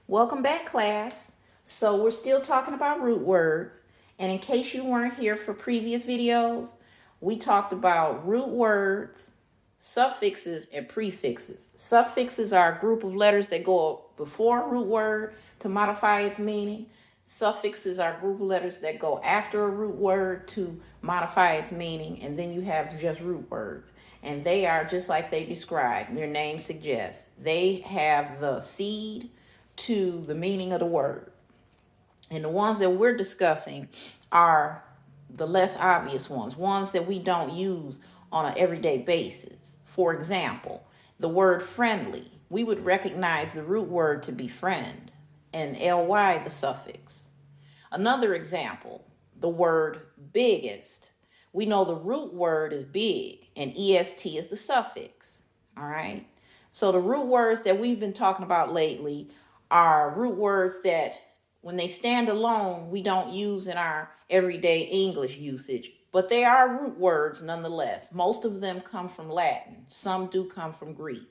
Welcome back, class. So we're still talking about root words. And in case you weren't here for previous videos, we talked about root words, suffixes, and prefixes. Suffixes are a group of letters that go before a root word to modify its meaning. Suffixes are a group of letters that go after a root word to modify its meaning. And then you have just root words. And they are just like they describe, their name suggests. They have the seed to the meaning of the word. And the ones that we're discussing are the less obvious ones that we don't use on an everyday basis. For example, the word friendly, we would recognize the root word to be friend and ly the suffix. Another example, the word biggest. We know the root word is big and est is the suffix. All right. So the root words that we've been talking about lately are root words that when they stand alone, we don't use in our everyday English usage, but they are root words nonetheless. Most of them come from Latin. Some do come from Greek.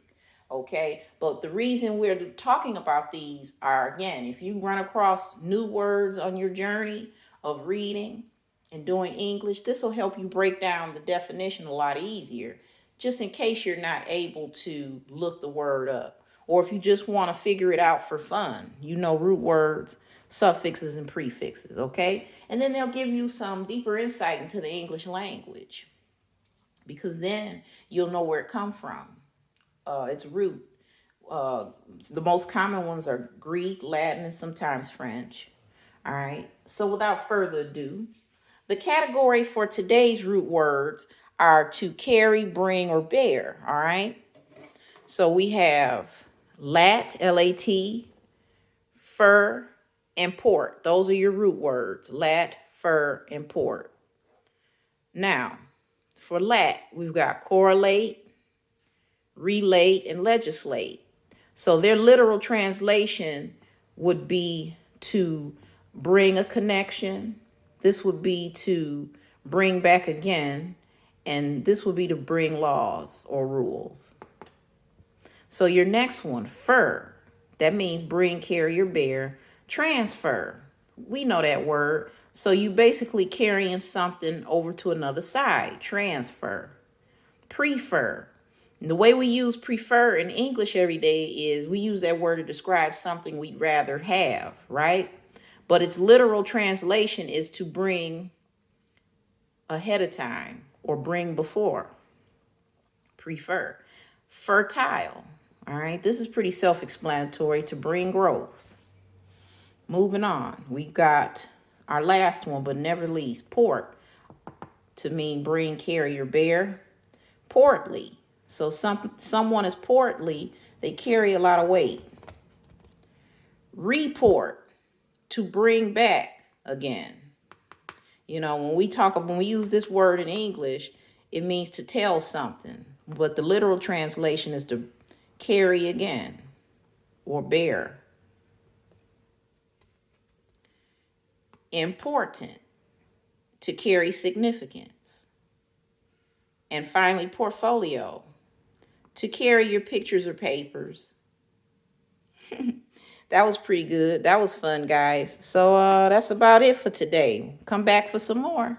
Okay, but the reason we're talking about these are, again, if you run across new words on your journey of reading and doing English, this will help you break down the definition a lot easier, just in case you're not able to look the word up. Or if you just want to figure it out for fun, you know root words, suffixes, and prefixes, okay? And then they'll give you some deeper insight into the English language, because then you'll know where it comes from. Its root. The most common ones are Greek, Latin, and sometimes French. All right. So without further ado, the category for today's root words are to carry, bring, or bear. All right. So we have lat, L-A-T, fur, and port. Those are your root words. Lat, fur, and port. Now, for lat, we've got correlate, relate, and legislate. So their literal translation would be to bring a connection. This would be to bring back again. And this would be to bring laws or rules. So your next one, fur. That means bring, carry, or bear. Transfer. We know that word. So you basically carrying something over to another side. Transfer. Prefer. The way we use prefer in English every day is we use that word to describe something we'd rather have, right? But its literal translation is to bring ahead of time or bring before. Prefer. Fertile. All right, this is pretty self-explanatory, to bring growth. Moving on, we got our last one, but never least, port, to mean bring, carry, or bear. Portly. So someone is portly, they carry a lot of weight. Report, to bring back again. You know, when we use this word in English, it means to tell something, but the literal translation is to carry again or bear. Important, to carry significance. And finally, portfolio, to carry your pictures or papers. That was pretty good. That was fun, guys. So that's about it for today. Come back for some more.